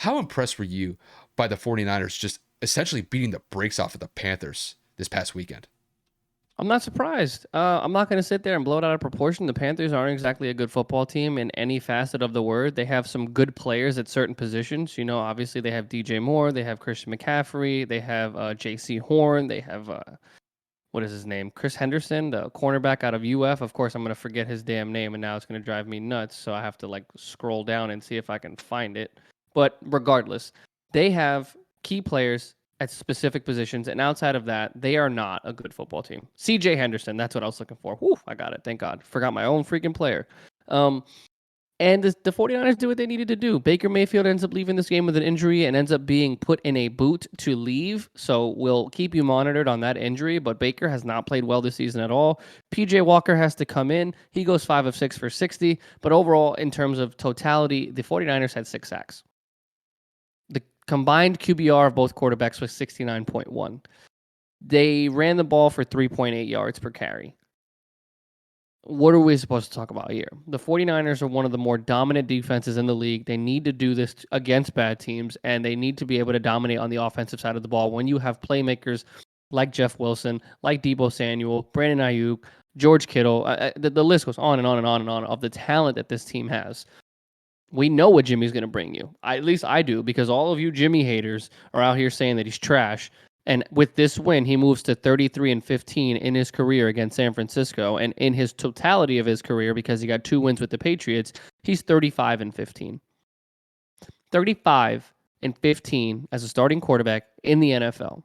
How impressed were you by the 49ers just essentially beating the brakes off of the Panthers this past weekend? I'm not surprised. I'm not going to sit there and blow it out of proportion. The Panthers aren't exactly a good football team in any facet of the word. They have some good players at certain positions. You know, obviously they have DJ Moore, they have Christian McCaffrey, they have J.C. Horn, they have what is his name? Chris Henderson, the cornerback out of UF. Of course, I'm going to forget his damn name, and now it's going to drive me nuts. So I have to like scroll down and see if I can find it. But regardless, they have key players at specific positions, and outside of that, they are not a good football team. CJ Henderson, that's what I was looking for. Whew, I got it. Thank God. Forgot my own freaking player. And the 49ers do what they needed to do. Baker Mayfield ends up leaving this game with an injury and ends up being put in a boot to leave. So we'll keep you monitored on that injury. But Baker has not played well this season at all. PJ Walker has to come in. He goes 5 of 6 for 60. But overall, in terms of totality, the 49ers had 6 sacks. The combined QBR of both quarterbacks was 69.1. They ran the ball for 3.8 yards per carry. What are we supposed to talk about here? The 49ers are one of the more dominant defenses in the league. They need to do this against bad teams, and they need to be able to dominate on the offensive side of the ball when you have playmakers like Jeff Wilson, like Deebo Samuel, Brandon Ayuk, George Kittle. The list goes on and on and on and on of the talent that this team has. We know what Jimmy's going to bring you. At least I do, because all of you Jimmy haters are out here saying that he's trash. And with this win, he moves to 33-15 in his career against San Francisco. And in his totality of his career, because he got 2 wins with the Patriots, he's 35-15. 35-15 as a starting quarterback in the NFL.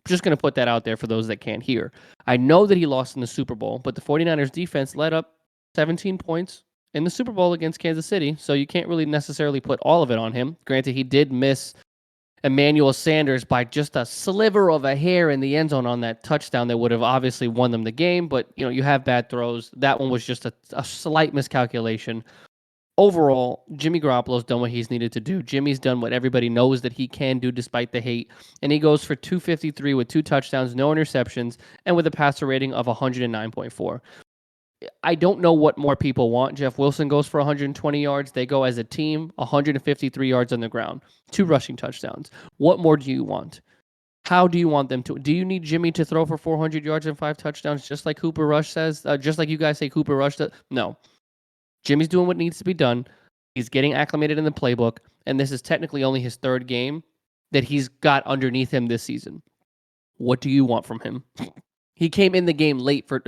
Just going to put that out there for those that can't hear. I know that he lost in the Super Bowl, but the 49ers defense led up 17 points in the Super Bowl against Kansas City, so you can't really necessarily put all of it on him. Granted, he did miss Emmanuel Sanders by just a sliver of a hair in the end zone on that touchdown that would have obviously won them the game. But, you know, you have bad throws. That one was just a slight miscalculation. Overall, Jimmy Garoppolo's done what he's needed to do. Jimmy's done what everybody knows that he can do despite the hate. And he goes for 253 with 2 touchdowns, no interceptions, and with a passer rating of 109.4. I don't know what more people want. Jeff Wilson goes for 120 yards. They go as a team, 153 yards on the ground, 2 rushing touchdowns. What more do you want? How do you want them to? Do you need Jimmy to throw for 400 yards and 5 touchdowns, just like Cooper Rush says? Just like you guys say Cooper Rush does? No. Jimmy's doing what needs to be done. He's getting acclimated in the playbook, and this is technically only his 3rd game that he's got underneath him this season. What do you want from him? He came in the game for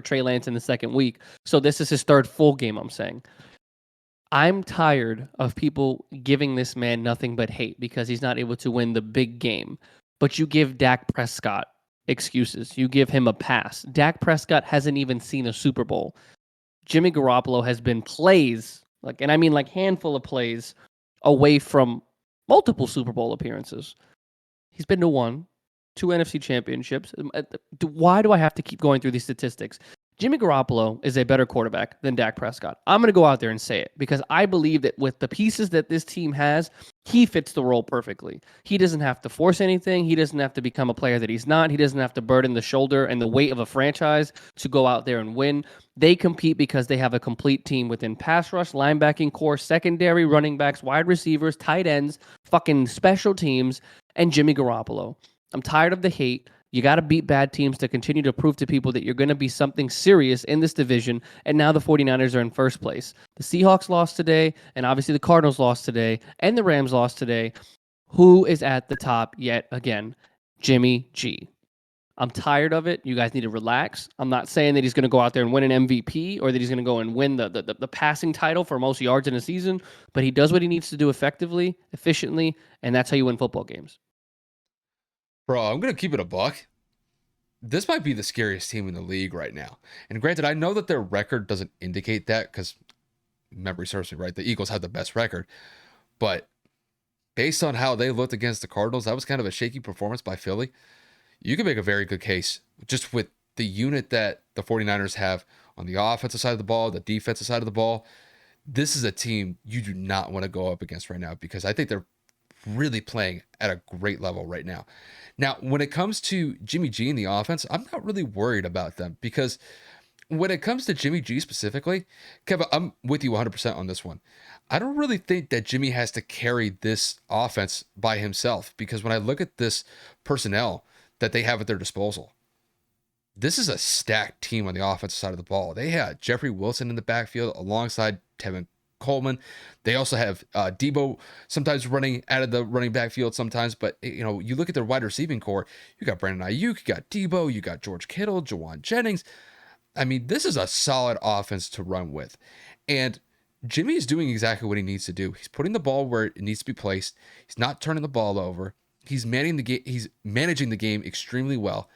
Trey Lance in the 2nd week. So this is his 3rd full game, I'm saying. I'm tired of people giving this man nothing but hate because he's not able to win the big game. But you give Dak Prescott excuses. You give him a pass. Dak Prescott hasn't even seen a Super Bowl. Jimmy Garoppolo has been plays, and I mean handful of plays, away from multiple Super Bowl appearances. He's been to 1. 2 NFC championships. Why do I have to keep going through these statistics? Jimmy Garoppolo is a better quarterback than Dak Prescott. I'm going to go out there and say it because I believe that with the pieces that this team has, he fits the role perfectly. He doesn't have to force anything. He doesn't have to become a player that he's not. He doesn't have to burden the shoulder and the weight of a franchise to go out there and win. They compete because they have a complete team within pass rush, linebacking core, secondary, running backs, wide receivers, tight ends, fucking special teams, and Jimmy Garoppolo. I'm tired of the hate. You got to beat bad teams to continue to prove to people that you're going to be something serious in this division. And now the 49ers are in first place. The Seahawks lost today, and obviously the Cardinals lost today, and the Rams lost today. Who is at the top yet again? Jimmy G. I'm tired of it. You guys need to relax. I'm not saying that he's going to go out there and win an MVP or that he's going to go and win the passing title for most yards in a season, but he does what he needs to do effectively, efficiently, and that's how you win football games. Bro, I'm going to keep it a buck. This might be the scariest team in the league right now. And granted, I know that their record doesn't indicate that because memory serves me right. The Eagles had the best record. But based on how they looked against the Cardinals, that was kind of a shaky performance by Philly. You can make a very good case just with the unit that the 49ers have on the offensive side of the ball, the defensive side of the ball. This is a team you do not want to go up against right now because I think they're really playing at a great level right now. Now, when it comes to Jimmy G in the offense, I'm not really worried about them because when it comes to Jimmy G specifically, Kevin, I'm with you 100% on this one. I don't really think that Jimmy has to carry this offense by himself, because when I look at this personnel that they have at their disposal, this is a stacked team on the offensive side of the ball. They had Jeffrey Wilson in the backfield alongside Tevin Coleman. They also have Debo sometimes running out of the running back field sometimes, but you look at their wide receiving core, you got Brandon Ayuk, you got Debo, you got George Kittle, Jawan Jennings. I mean, this is a solid offense to run with. And Jimmy is doing exactly what he needs to do. He's putting the ball where it needs to be placed. He's not turning the ball over. He's managing the game extremely well.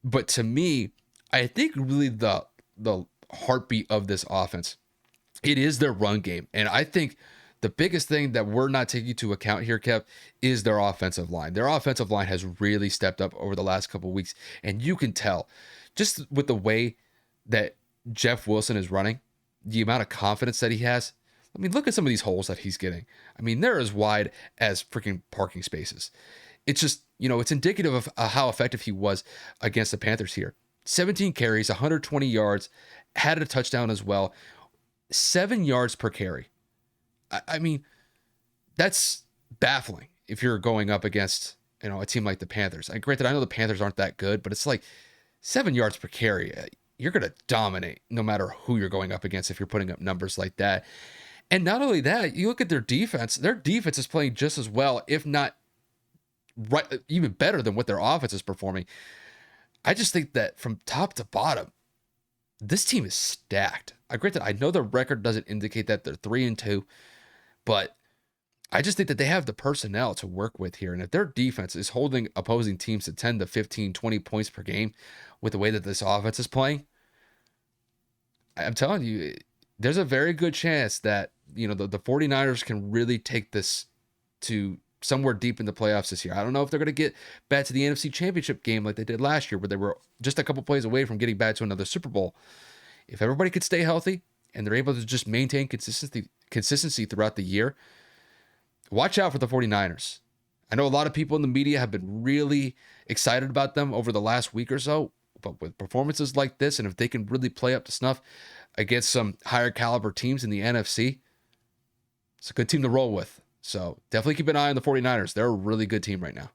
But to me, I think really the heartbeat of this offense, it is their run game. And I think the biggest thing that we're not taking into account here, Kev, is their offensive line. Their offensive line has really stepped up over the last couple of weeks. And you can tell just with the way that Jeff Wilson is running, the amount of confidence that he has. I mean, look at some of these holes that he's getting. I mean, they're as wide as freaking parking spaces. It's just, it's indicative of how effective he was against the Panthers here. 17 carries, 120 yards, had a touchdown as well, 7 yards per carry. I mean, that's baffling if you're going up against, a team like the Panthers. Granted, I know the Panthers aren't that good, but it's like 7 yards per carry. You're going to dominate no matter who you're going up against if you're putting up numbers like that. And not only that, you look at their defense is playing just as well, if not right, even better than what their offense is performing. I just think that from top to bottom, this team is stacked. Granted, I know the record doesn't indicate that they're 3-2, but I just think that they have the personnel to work with here. And if their defense is holding opposing teams to 10 to 15, 20 points per game with the way that this offense is playing, I'm telling you, there's a very good chance that, the 49ers can really take this to somewhere deep in the playoffs this year. I don't know if they're going to get back to the NFC Championship game like they did last year, where they were just a couple plays away from getting back to another Super Bowl. If everybody could stay healthy and they're able to just maintain consistency throughout the year, watch out for the 49ers. I know a lot of people in the media have been really excited about them over the last week or so, but with performances like this, and if they can really play up to snuff against some higher caliber teams in the NFC, it's a good team to roll with. So definitely keep an eye on the 49ers. They're a really good team right now.